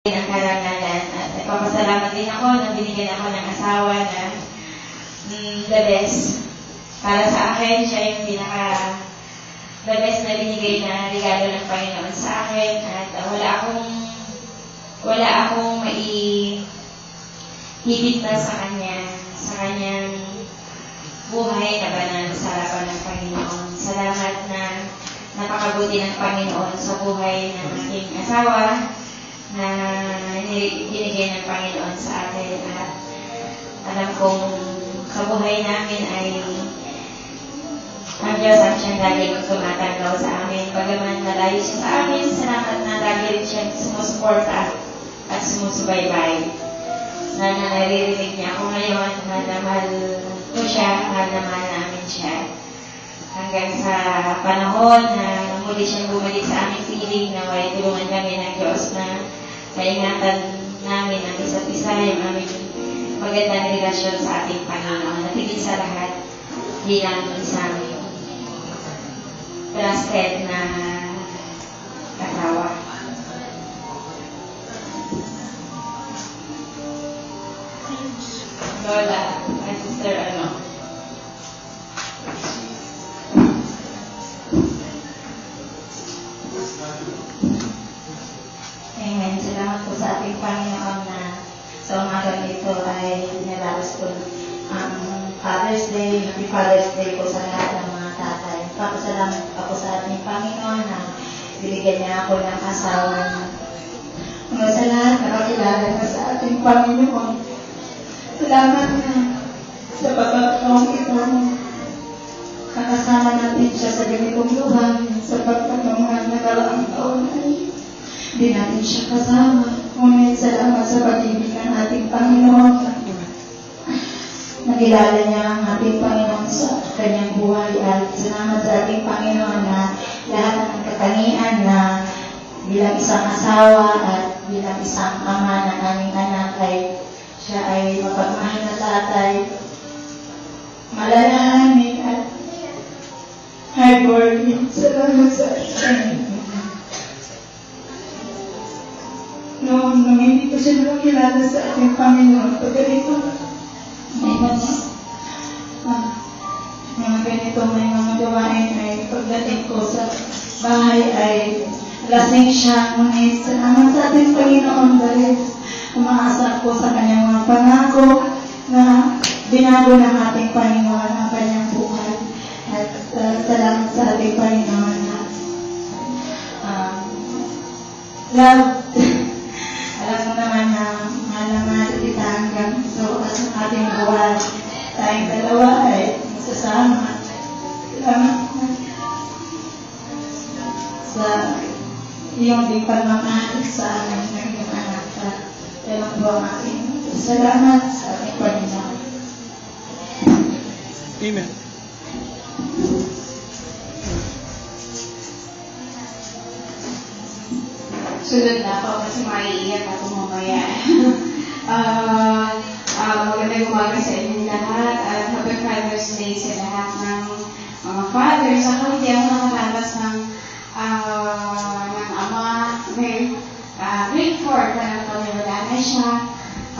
ng karangalan at nagpapasalamat din ako na binigyan ako ng asawa na the best. Para sa akin, siya yung the best na binigay na regalo ng Panginoon sa akin at wala akong maihigit na sa kanyang buhay na banal sa harapan ng Panginoon. Salamat na napakabuti ng Panginoon sa buhay ng aking asawa na binigay ng Panginoon sa atin at alam kong sa buhay namin ay ang Diyos ang siyang laging tumatanggaw sa amin. Bagaman malayo siya sa amin, salamat na lagi rin siyang sumusuporta at sumusubaybay. Na naririnig niya ako ngayon, mahal na mahal ko siya, mahal na mahal namin siya. Hanggang sa panahon na muli siyang bumalik sa aming piling na may tulungan kami ng Diyos na maingatan namin ang isa't isa yung aming magandang relasyon sa ating Panginoon. At higit sa lahat, bilang isang trusted na kasawa. Lola, my sister, Amen. Salamat po sa ating Panginoon na sa umagang ito ay nilabas po ang Father's Day. Happy Father's Day po sa lahat ng mga tatay. Papasalamat ako sa ating Panginoon na binigyan niya ako ng asawa na sa lahat nakakilala na sa ating Panginoon. Salamat na sa pagkakataong ito. Nakasama natin siya sa ganitong lugar sa pagkakataong nagaraang taon ay hindi natin siya kasama. Ngunit salamat sa pag-ibig ng ating Panginoon. Nakilala niya ang ating Panginoon sa kanyang buhay at salamat sa ating Panginoon na lahat ng katangian na bilang isang asawa at bilang isang ama ng aming anak ay siya ay mapagmahal na tatay, malalahanin at hardworking. Salamat sa ating nung hindi ko siya nakakilala sa ating Panginoon, pag ganito, may mga gawain ay pagdating ko sa bahay ay lasing siya. Ngunit salamat sa ating Panginoon dahil umaasa ko sa kanyang mga pangako na binago ng ating Panginoon ang kanyang buhay. At salamat sa ating Panginoon na love. Alam mo naman na mahal kita hanggang so at ang ating buwan. Tayong dalawa ay masasama. Salamat sa iyong di pagmamahal sa aming naging anak at dalang po ang ating salamat sa ating Panginoon. Amen. Sunod na ako kasi maiiyak ako mamaya. Magandang umaga sa inyong lahat at Happy Father's Day sa lahat ng mga fathers. Ako hindi ako nakatatas ng ama. Grade 4 pa lang kami, wala na siya.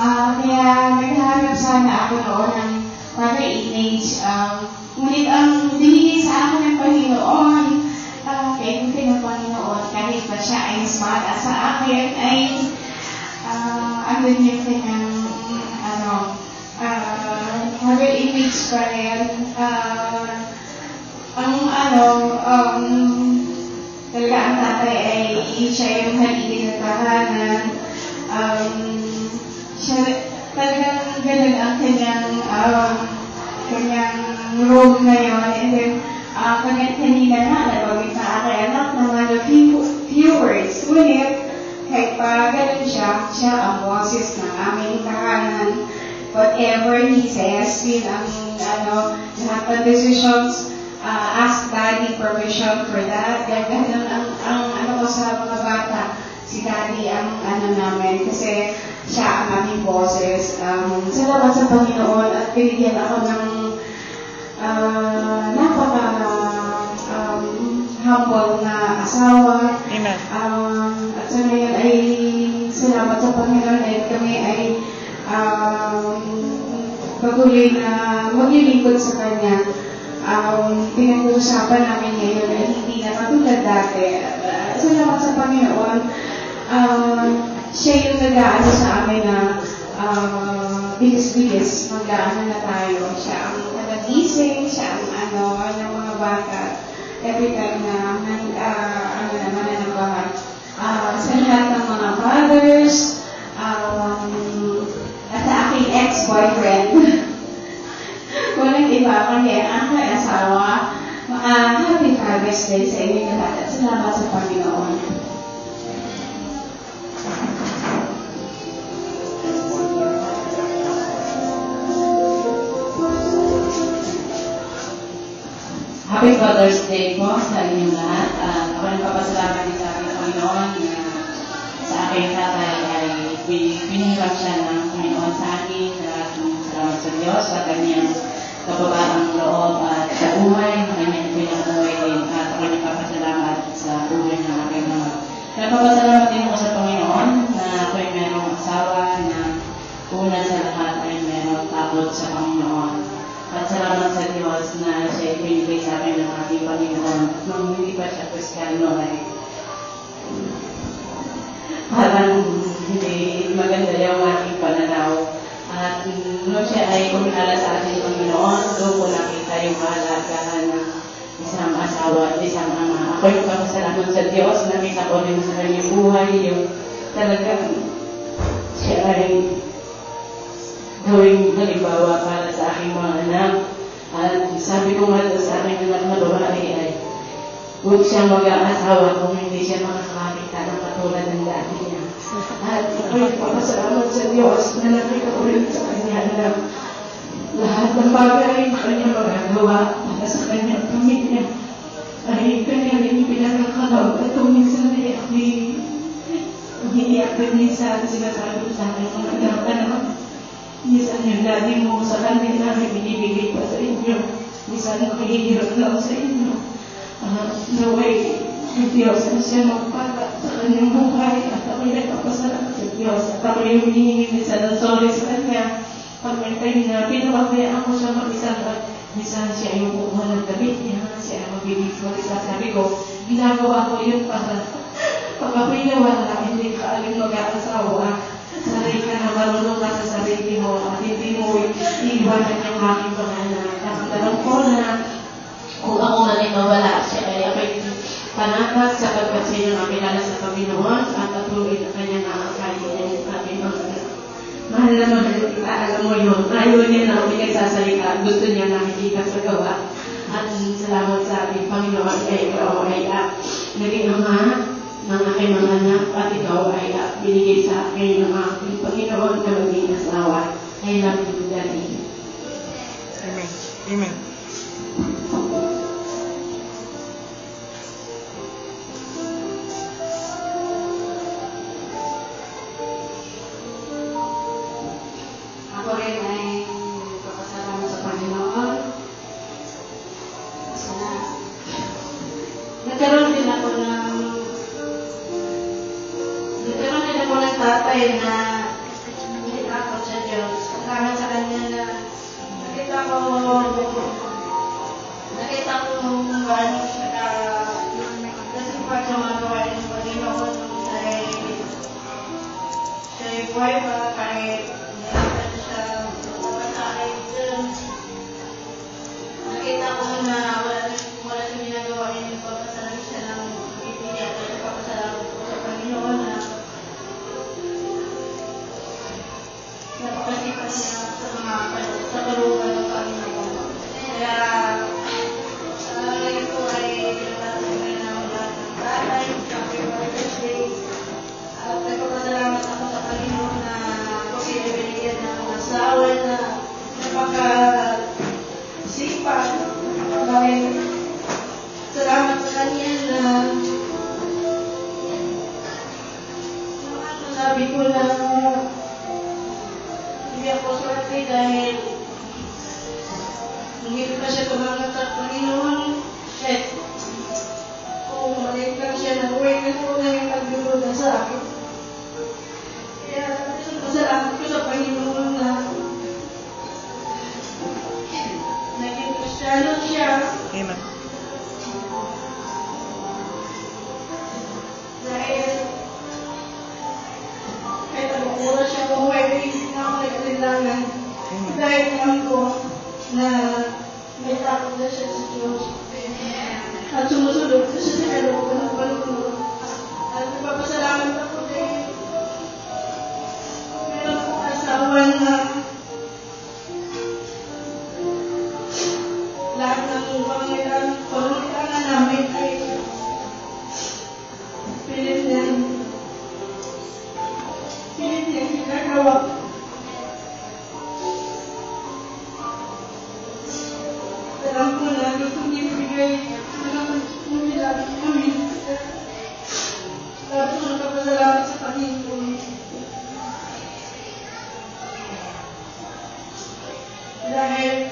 Kaya naghahanap sana ako noon ng father image. Ngunit ang binigay sa akin ng Panginoon, kaibigan ng Panginoon, kahit ba siya ay mas bata sa akin, ay ano niya kanyang father image pa rin. Talaga ang tatay ay siya yung halili ng tahanan. Siya talagang ganun ang kanyang role ngayon. And then, kanina na, nabawit sa aking anak ng few words. Ngunit, kahit pa ganun siya ang boses ng aming tahanan. Whatever he says, lahat ng decisions, ask Daddy permission for that. Ganun ang ko sa mga bata, si Daddy ang namin, kasi siya ang aming boses. Salamat sa Panginoon at binigyan ako ng humble na asawa. Amen. At sa ngayon ay salamat sa Panginoon at kami ay patuloy na maglilingkod sa Kanya. Pinag-uusapan namin ngayon ay hindi na katulad dati. Salamat sa Panginoon. Siya yung nag-aano sa amin na bilis-bilis, mag-aano na tayo. Siya ang nagising, siya ang ng mga bata. Every time na mananabahan. Sa lahat ng mga fathers, at sa aking ex-boyfriend. Walang iba kundi ang aking asawa. Happy Father's Day sa inyo lahat. Salamat sa Panginoon. Happy Father's Day po sa inyong lahat. Ako nagpapasalamat din sa aking Panginoon na sa aking tatay ay pinihirap siya ng Panginoon sa akin. Salamat sa Diyos sa kanyang kababatang loob at sa buhay na kanyang pinamuhay din. At ako nagpapasalamat sa buhay ng aking mga. Nagpapasalamat din ako sa Panginoon na ako ay mayroong asawa na una sa lahat ay mayroong takot sa Panginoon. At salamat sa Diyos na siya ibinigay sa akin ng aking Panginoon. Nung hindi pa siya Kristiyano ay parang hindi maganda yung aking pananaw. At nung siya ay kumilala sa ating Panginoon, doon ko nakita yung mahalagahan ng isang asawa at isang ama. Ako yung papasalamat sa Diyos na nakita ko rin sa kanyang buhay yung talagang siya ay gawing halimbawa para sa aking mga anak. At sabi ko nga sa aking anak na babae ay huwag siyang mag-aasawa kung hindi siya makakakita ng katulad ng dati niya. At ako'y papasalamat sa Diyos na nakita ko rin sa kanya na lahat ng bagay na kanya magagawa para sa kanyang pamilya ay kanya rin pinagkakalaw. At kung minsan ay umiiyak rin minsan sinasabi sa akin mga anak. Minsan yung daddy mo sa kanila ay binibigay pa sa inyo. Minsan nakihihirap lang sa inyo. Naway, ang Diyos ang siya magpata sa kanyang buhay at ako'y nagpapasalamat sa Diyos. At ako'y humihingi minsan ng sorry sa kanya. Pag may time na pinapabayaan ko siya mag-isa at minsan siya yung kukuha ng damit niya, siya ang magbibig mag-isa. Sabi ko, ginagawa ko yun para pag ako'y nawala, hindi ka aling mag-aasawa. Sanay ka na marunong ka sa sarili mo at hindi mo iiwanan yung aking pangalan. At alam ko na kung ako man ay mawala, siya ay ako'y panatag sapagkat siya yung makilala sa Panginoon at patuloy na kanya nakakain yung aking pangalan. Mahal na mahal kita, alam mo yun. Ayaw niya na ako nagsasalita. Gusto niya nakikita sa gawa. At salamat sa ating Panginoon kay ikaw ay naging ama ng aking mga anak at ikaw ay binigay sa akin ng aking Panginoon na maging asawa. I love you, Daddy. Amen. Amen. Ako rin ay nagpapasalamat sa Panginoon. Sana nagkaroon din ako ng tatay na hindi takot sa Diyos. Salamat sa Kanya na nakita ko ano siya nasipag sa mga gawain ng Panginoon ay siya ay buhay pa kahit nakita siya mamatay dun. Nakita ko na wala siyang ginagawa yung papasalamat siya ng ibigay at papasalamat ko sa Panginoon na napakasipan niya sa kalungan ng Panginoon. Kaya ngayon ko ay pinapasalamat na ang lahat ng tatay sa aking Father's Day. At nagpapasalamat ako sa Panginoon na ako siya binigyan ng asawa na napakasipag. Dahil salamat sa Kanya na sabi ko na hindi ako swerte dahil hindi ko pa siya tumangat sa Panginoon. Kung maliit lang siya, nag-uwi na ko na yung pagdududa sa akin. kailangan ko na may takot na siya sa Diyos. At sumusunod ko siya sa kalooban ng Panginoon. At nagpapasalamat ako dahil meron akong asawa na lahat ng pangangailangan namin ay pilit niya ginagawa. Alam ko na kung ibigay ng umilag kami. Tapos nagpapasalamat sa Panginoon. Dahil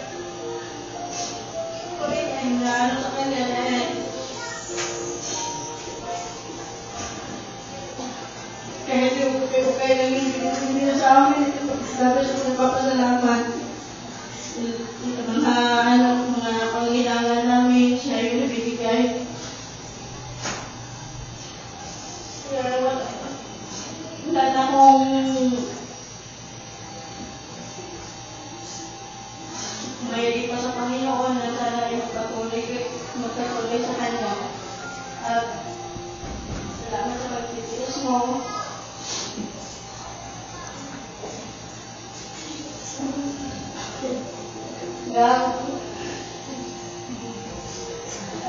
ano sa kanya kahit yung ukay lang yung binibigyan sa amin, tapos ako nagpapasalamat. Mga pangailangan namin, siya yung nabibigay. Kaya wala na akong may pa sa Panginoon na sana ay magpatuloy sa Kanya. At salamat sa pagtitiis mo.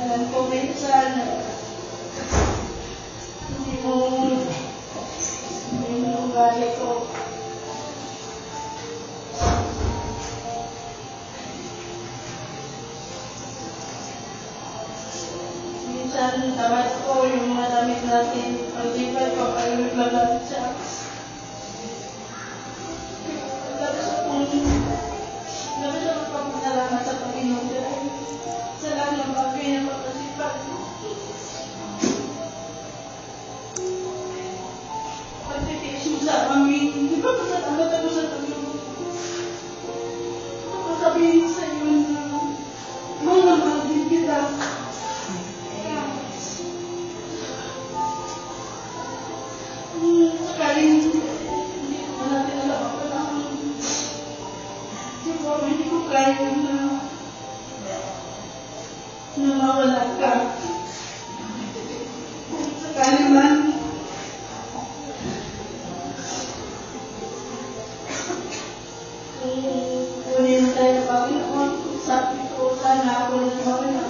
Alam ko minsan hindi mo ugali ko. Minsan tamad ko yung mga damit natin. Pag-ipat ko kayo naglalapit sa Labas ako pagpasalamat sa Panginoon dahil sa lahat ng bagay na magkasipag. Pagtitiis mo sa amin, di ba pasalamat ako sa Panginoon? Ako sabihin sa iyo na mga mahal din kita. Sakaling hindi ko natin alam ako lang. Hindi ko kaya na mawala ka. Kung sakali man, kung kunin tayo ng Panginoon, sabi ko, sana ako na mawala.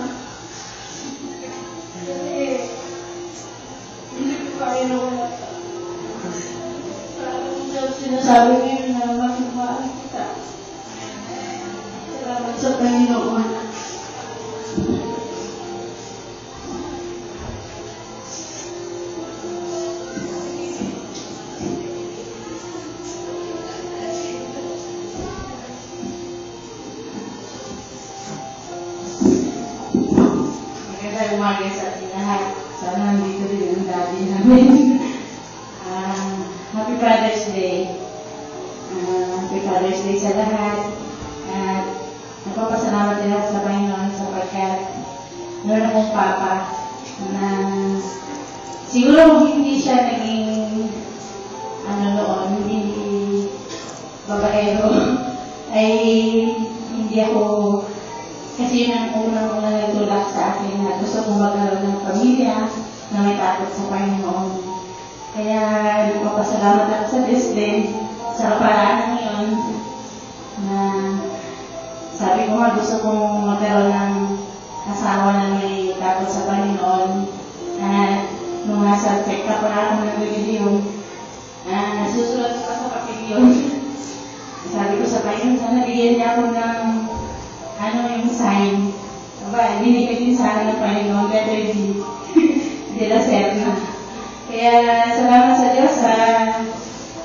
Kasi, hindi ko kaya na wala ka. Parang sinasabi ngayon na magmahal kita. Salamat sa Panginoon. Magandang umaga sa ating lahat. Sana nandito din ang daddy namin. Happy Father's Day. Happy Father's Day sa lahat. At nagpapasalamat din ako sa Panginoon sapagkat meron akong papa na siguro hindi siya naging hindi babaero ay hindi ako kasi yun ang unang nagtulak sa akin na gusto kong magkaroon ng pamilya na may takot sa Panginoon. Kaya nagpapasalamat ako sa Diyos din sa paraan ngayon na sabi ko nga gusto kong magkaroon ng asawa na may takot sa Panginoon. At nung nasa check-up pa ako ng religion, susulat ko sa kapilyon. Sabi ko sa Panginoon, sana bigyan niya ako ng yung sign. Aba, binigay din sa akin ng Panginoon, letter D. De la Serna. Kaya salamat sa Diyos sa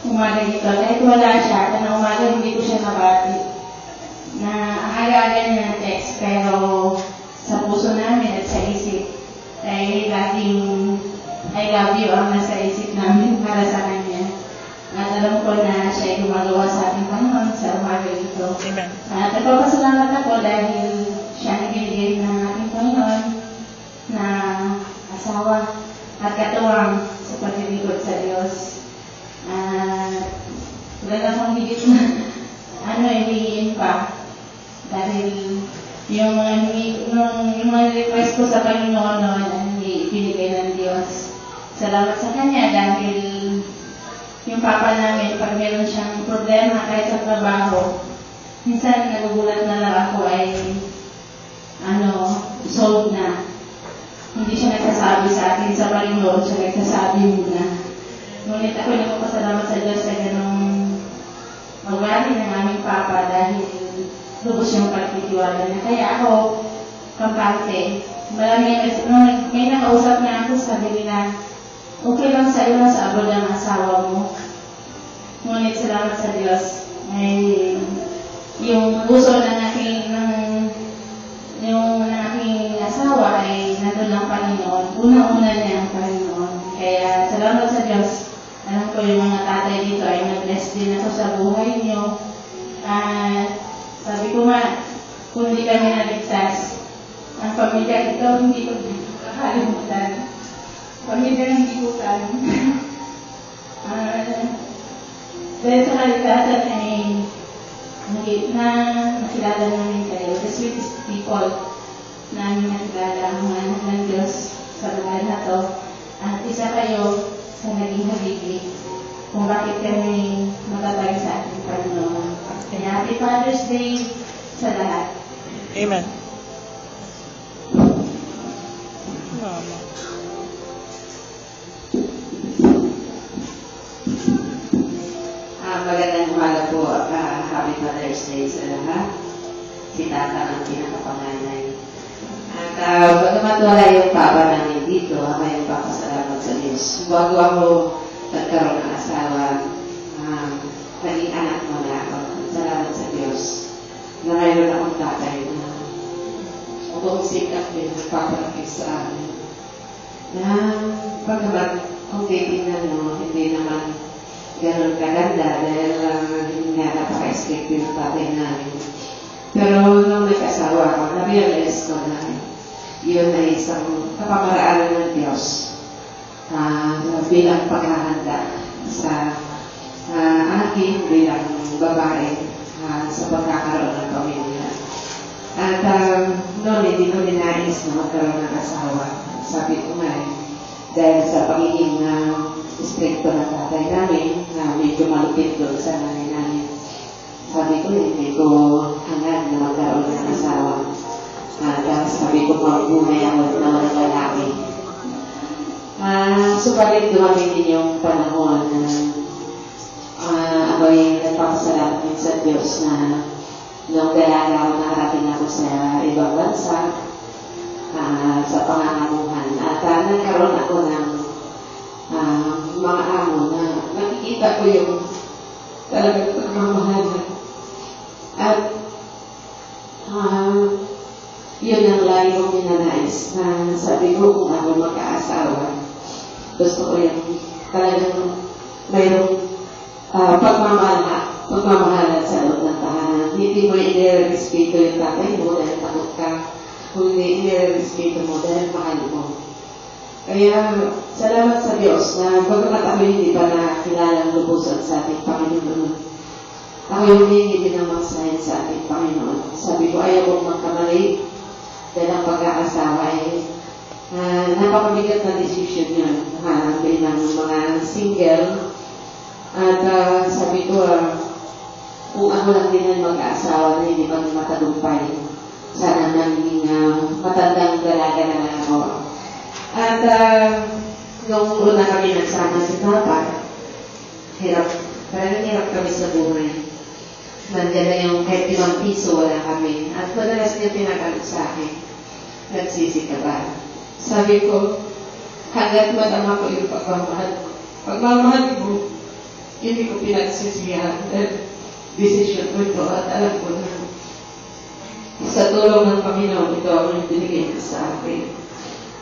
umaga dito. Kahit wala siya, at na umaga hindi ko siya nabati. Na ang aga-aga niya ng text, pero sa puso namin at sa isip, ay laging I love you ang nasa isip namin para sa kanya. At alam ko na siya ay gumagawa sa ating Panginoon sa umaga dito. Amen. At nagpapasalamat ako dahil siya nagbibigay ng ating Panginoon na asawa at katuwang sa paglilingkod sa Diyos. Wala na akong higit na hingin pa. Dahil yung mga request ko sa Panginoon noon ay binigay ng Diyos. Salamat sa Kanya dahil yung papa namin, pag meron siyang problema kahit sa trabaho, minsan nagugulat na lang ako ay solved na. Hindi siya nagsasabi sa akin sa Panginoon, siya nagsasabi muna. Ngunit ako nagpapasalamat sa Diyos sa ganong ugali ng aming papa dahil lubos yung pagtitiwala niya. Kaya ako, kampante, may nakausap niya ako, sabi nila, okay lang sa'yo na sa abroad ang asawa mo. Ngunit salamat sa Diyos, ay yung puso ng aking asawa ay nandun ang Panginoon. Una-una niya ang Panginoon. Kaya salamat sa Diyos. Alam ko yung mga tatay dito ay nag-bless din ako sa buhay niyo. Sabi ko nga, kung hindi kami naligtas, ang pamilya ito hindi ko kakalimutan. Pamilya hindi ko kalimutan. Dahil sa kaligtasan ay nakilala namin kayo. The sweetest people namin nakilala ang mga anak ng Diyos sa lugar na to. At isa kayo sa naging haligi kung bakit kami matatag sa ating Panginoon. Kaya Happy Father's Day sa lahat. Amen. Mama. Magandang umaga po. Happy Father's Day sa lahat. Si Tata ang pinakapanganay. At bagamat wala yung papa namin dito, ako yung papasalamat sa Diyos. Bago ako nagkaroon ng asawa, naging anak mo na ako. Salamat sa Diyos na mayroon akong tatay na buong sikap din nagpapalaki sa amin. Na bagamat kung titignan mo, hindi naman ganun kaganda dahil hindi nga napaka-expect yung tatay namin. Pero nung nag-asawa ako, na-realize ko na yun ay isang kapamaraan ng Diyos bilang paghahanda sa akin bilang babae sa pagkakaroon ng pamilya. At noon, hindi ko ninais na magkaroon ng asawa. Sabi ko nga dahil sa pagiging stricto ng tatay namin, na medyo malupit doon sa nanay namin. Sabi ko, hindi ko hangad na magkaroon ng asawa. Dahil sabi ko, magbunay ako na walang lalaki. Subalit dumating din yung panahon na ako'y nagpapasalamat din sa Diyos na nung dalaga ako nakarating ako sa ibang bansa, sa pangangamuhan. At nagkaroon ako ng mga amo na nakikita ko yung talagang pagmamahalan. At yun ang lagi kong minanais na sabi ko kung ako magkaasawa, gusto ko yung talagang mayroong pagmamahalan sa loob ng tahanan. Hindi mo i-respeto yung tatay mo dahil takot ka, kundi i-respeto mo dahil mahal mo. Kaya, salamat sa Diyos na bagamat ako hindi pa nakilalang lubusan sa ating Panginoon. Ako yung hindi din ang magsahin sa ating Panginoon. Sabi ko, ayaw kong magkamali dahil ang pagkakasawa ay napakabigat na desisyon yun bilang mga single. At sabi ko, kung ako lang din ang mag-aasawa na hindi pa matagumpay, sana naging matandang dalaga na lang ako. At nung una kami nagsama si Papa, parang hirap kami sa buhay. Nandiyan na yung kahit 5 piso wala kami. At madalas niya pinagalit sa akin, nagsisi ka ba? Sabi ko, hanggat madama ko yung pagmamahal mo, hindi ko pinagsisihan. Decision ko ito at alam ko na sa tulong ng Panginoon, ito ang binigay niya sa akin.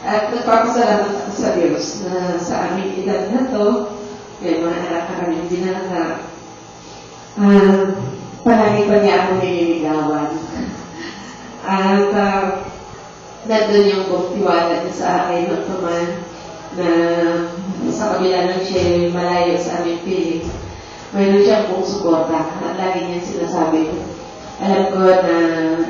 At nagpapasalamat ako sa Diyos na sa aming edad na to, may mga anak na kami dinanap. Palagi pa niya ako nililigawan. At nandun yung tiwala niya sa akin noon naman na sa kabila ng siya malayo sa aming piling. Mayroon siyang buong suporta at lagi niya sinasabi alam ko na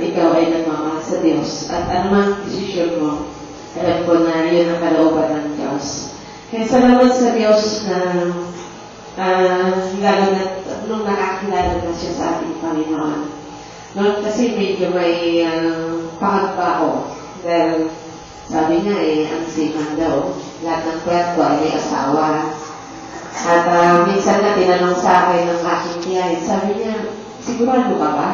ikaw ay nagmamahal sa Diyos at anumang desisyon mo, alam ko na yun ang kalooban ng Diyos. Kaya salamat sa Diyos na lalo na nung nakakilala na siya sa ating Panginoon. Noon kasi medyo may pangagpa ako dahil sabi niya ang siman daw, lahat ng kwento ay may asawa. At minsan na tinanong sa akin ng aking tiyahin, sabi niya, sigurado ka ba?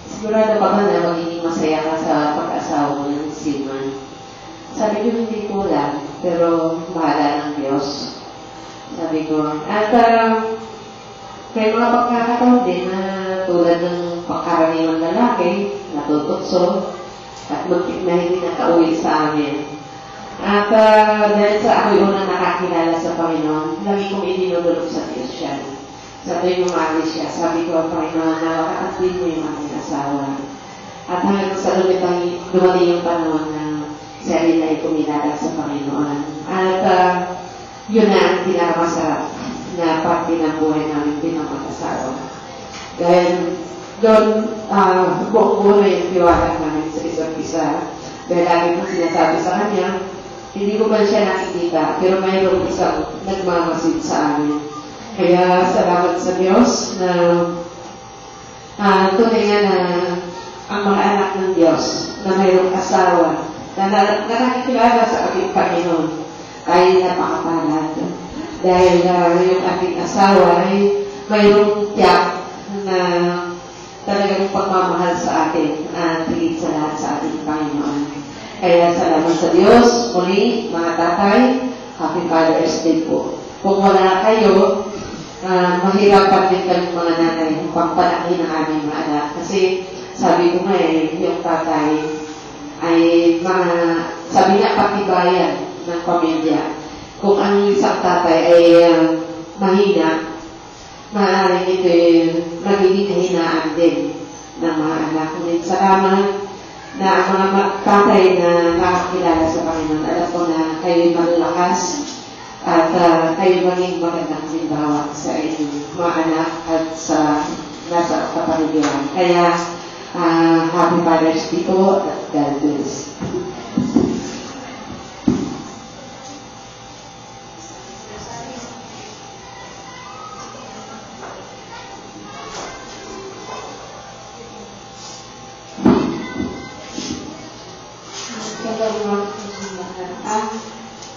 Sigurado ka ba na magiging masaya ka sa pag-asawa mo ng siman? Sabi ko, hindi ko lang, pero bahala ng Diyos. Sabi ko, at may mga pagkakataon din na tulad ng pagkaraniwang lalaki, natutokso, at muntik na hindi nakauwi sa amin. At dahil sa ako'y unang nakakilala sa Panginoon, lagi kong idinudulog sa Diyos siya. Sa tuwing umalis siya, sabi ko, Panginoon, nakakatid mo yung aking asawa. At hanggang sa dumating yung panahon na siya rin ay kumilala sa Panginoon. At yun na ang pinakamasarap na parte ng buhay namin bilang mag-asawa. Dahil doon, buong buhay yung tiwala namin sa isa't isa. Dahil lagi kong sinasabi sa kanya, hindi ko man siya nakikita, pero mayroong isang nagmamasid sa amin. Kaya salamat sa Diyos na tunay nga na ang mga anak ng Diyos na mayroong asawa na nakikilala sa ating Panginoon ay napakapalad. Dahil yung ating asawa ay mayroong tiyak na talagang pagmamahal sa atin at higit sa lahat sa ating Panginoon. Kaya salamat sa Diyos. Muli, mga tatay, Happy Father's Day po. Kung wala kayo, mahirapan din kami mga nanay pagpalaki ng aming mga anak. Kasi sabi ko nga yung tatay ay sabi niya patibayan ng pamilya. Kung ang isang tatay ay mahina, maaaring ito magiging kahinaan din ng mga anak. Ngunit salamat na ang mga tatay na nakakilala sa Panginoon, alam ko na kayo'y malalakas at kayo'y maging magandang halimbawa sa inyong mga anak at sa nasa kapaligiran. Kaya, Happy Father's Day po at God bless.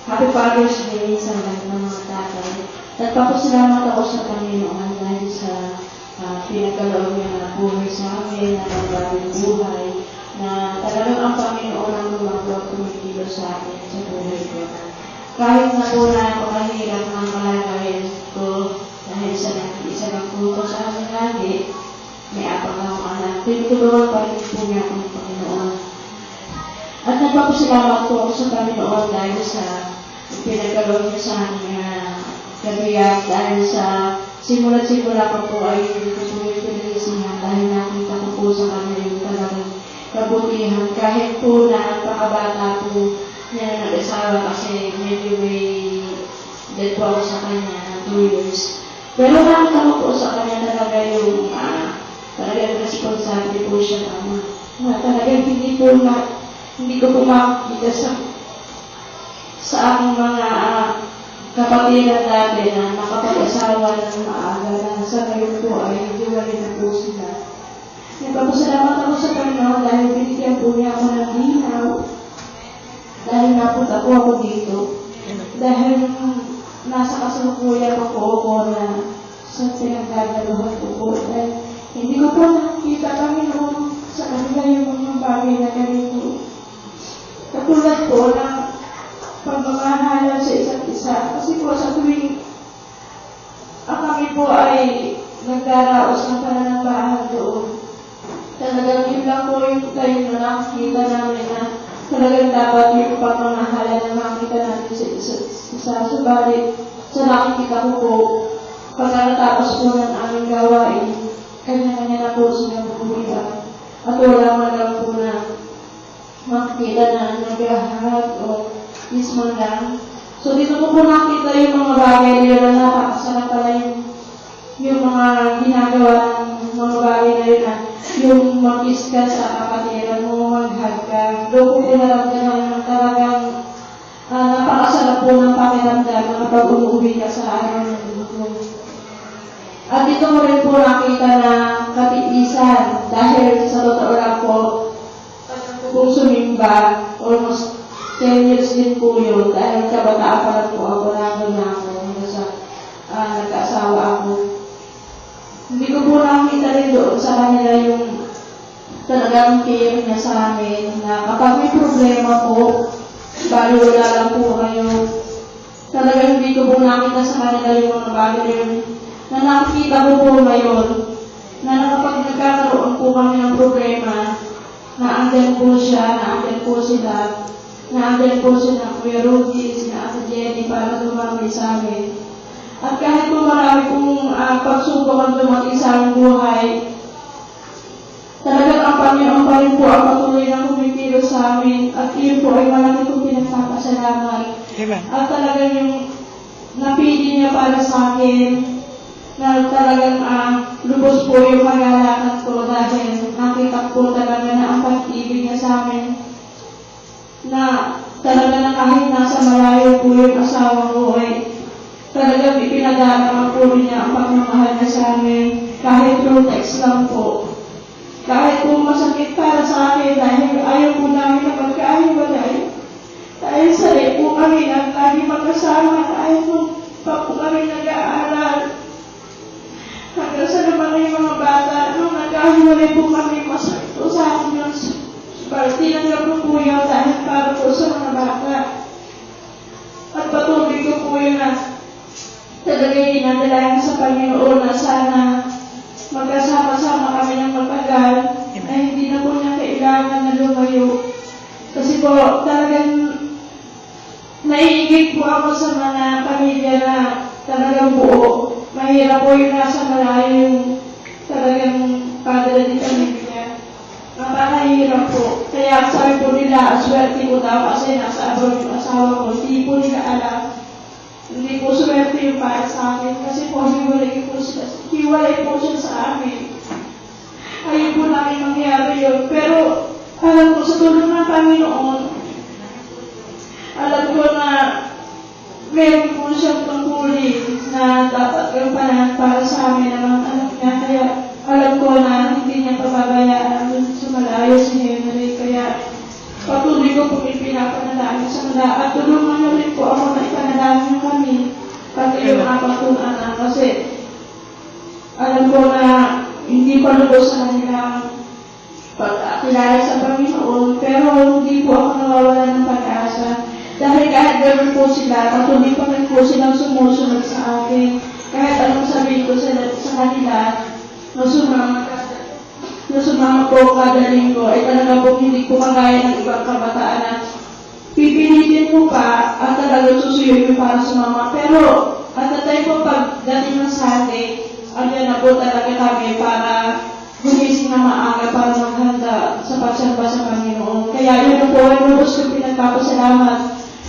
Happy Father's Day sa lahat ng mga tatay. Nagpapasalamat ako sa Panginoon dahil sa pinagkaloob niya na buhay sa amin, na nagbagong buhay, na talagang ang Panginoon ang lumagaw kumikilos sa akin sa buhay ko. Kahit na po na ako mahirap ang kalagayan ko dahil sa nag-iisa ng puto sa amin lagi, may apang akong anak, tinutulungan pa rin po niya ang Panginoon. At nagpapasalamat po ako sa Panginoon dahil sa pinagkaloob niya sa aking kagayan, dahil sa simula-simula pa po ay hindi ko po yung pinagisihan dahil nakita ko po sa kanya yung talagang kabutihan. Kahit po na napakabata po niya na nag-asawa kasi medyo may dead po ako sa kanya ng 2 years. Pero nakita ko po sa kanya talaga yung talagang responsable po siya na talagang hindi ko po makikita sa aking mga kapatiran dati na nakapag-asawa ng maaga na sa ngayon po ay hiwalay na po sila. Nagpapasalamat ako sa Panginoon dahil binigyan po niya ako ng linaw. Dahil napunta po ako dito. Dahil nasa kasalukuyan po ako na sa pinagdadaluhan ko po. Dahil hindi ko po nakikita Panginoon sa kanila yung mga bagay na ganito. Katulad po ng pagmamahalan sa isa't isa. Kasi po sa tuwing ang kami po ay nagdaraos ng pananambahan doon. Talagang yun lang po yung tayo na nakikita namin na talagang dapat yung pagmamahalan na makita natin sa isa't isa. Subalit, sa nakikita ko po, pagkatapos po ng aming gawain, kanya-kanya na po sila bumulihan. At wala man lang po na makikita na nag-ahag o mismo lang. So, dito ko po nakita yung mga bagay nila na napakasarap pala yung mga ginagawa ng mga bagay na yun na ka sa kapatiran mo, mag-hug ka. Doon ko pinaramdaman ng talagang napakasarap po ng pakiramdam na kapag umuwi ka sa araw ng linggo. At dito mo rin po nakita na katiisan dahil sa totoo lang po, kung sumimba, almost 10 years din po yun dahil kabataan pa lang po ako, nandun na ako hanggang sa nagkaasawa ako. Hindi ko po nakita rin doon sa kanila yung talagang care niya sa amin na kapag may problema po, bali wala lang po kayo. Talagang hindi ko po nakita sa kanila yung mga bagay yun na nakikita ko po ngayon na kapag nagkakaroon po kami ng problema, na andyan po siya, na andyan po sila, na andyan po sila Kuya Rudy, sina Ate Jenny para dumami sa amin. At kahit po marami pong pagsubok ang dumating sa aming buhay, talagang ang Panginoon pa rin po ang patuloy na kumikilos sa amin at yun po ay marami kong pinagpapasalamat. Amen. At talagang yung napili niya para sa akin, na talagang lubos po yung pag-aalakan ko dahil nakita po talaga na ang pag-ibig niya sa amin na talaga na kahit nasa malayo po yung asawa ko ay talagang ipinag-aarawan po niya ang pagmamahal niya sa amin kahit through text lang po. Kahit po masakit para sa akin dahil ayaw po namin na magkahiwalay. Dahil sarili po kami na lagi magkasama dahil pa po kami nag-aaral. Hanggang sa naman yung mga bata, nung nagkahiwalay po kami, masakit po sa akin yun. Tinanggap ko po yun dahil para po sa mga bata. At patuloy ko po yun na talagang dinadalayan sa Panginoon na sana magkasama-sama kami ng matagal na hindi na po niya kailangan na lumayo. Kasi po talagang naiigig po ako sa mga pamilya na talagang buo. Mahirap po yung nasa malayo yung talagang padala din pamilya. Napakahirap po. Kaya sabi po nila, swerte ko daw kasi nasa abroad yung asawa ko. Hindi po nila alam. Hindi po swerte yung para sa akin kasi po hiwalay po siya sa amin. Ayun po namin mangyari yun. Pero alam ko sa tulong ng Panginoon, alam ko na meron po siyang tungkulin na dapat gampanan para sa amin ng mga anak niya. Kaya alam ko na hindi niya pababayaan sa malayo si Henry. Kaya patuloy ko po ipinapanalangin sa mga at tulungan niyo rin po ako na ipanalangin kami pati yung apat kong anak kasi alam ko na hindi pa lubos sa kanilang pagkakilala sa Panginoon pero hindi po ako nawawala ng pag-asa dahil kahit gano'n po sila patuloy pa rin po silang sumusunod sa akin kahit anong sabihin ko sa kanila na sumama po kada linggo ay talaga po hindi ko kagaya ng ibang kabataan na pipilitin mo pa at talaga susuyo para sumama. Pero at the time po pagdating ng Sunday, andyan na po talaga kami para gumising na maaga para maghanda sa pagsamba sa Panginoon. Kaya yun po ay lubos ko pinagpapasalamat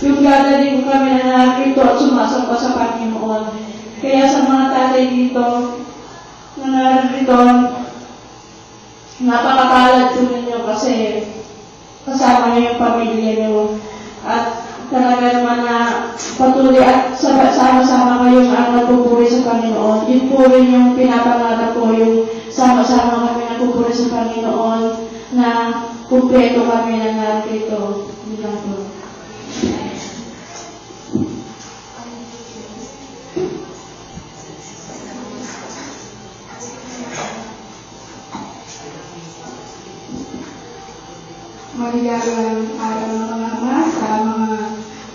yung gagaling kami na narito at sumasamba sa Panginoon. Kaya sa mga tatay dito na narito, napakapalad po ninyo kasi kasama niyo yung pamilya niyo at talaga naman na patuloy at sama-sama kayong nagpupuri sa Panginoon. Yun po rin yung pinapangarap ko, yung sama-sama kami nagpupuri sa Panginoon na kumpleto kami na narito. Yun lang po. Maligayang araw ng mga ama sa mga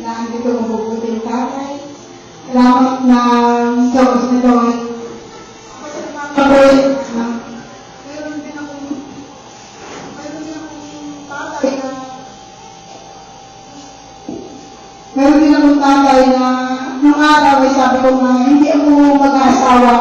nandito mabubuting tatay. Salamat na Diyos na doon. Meron din akong tatay na nung araw ay sabi ko na hindi ako mag-asawa.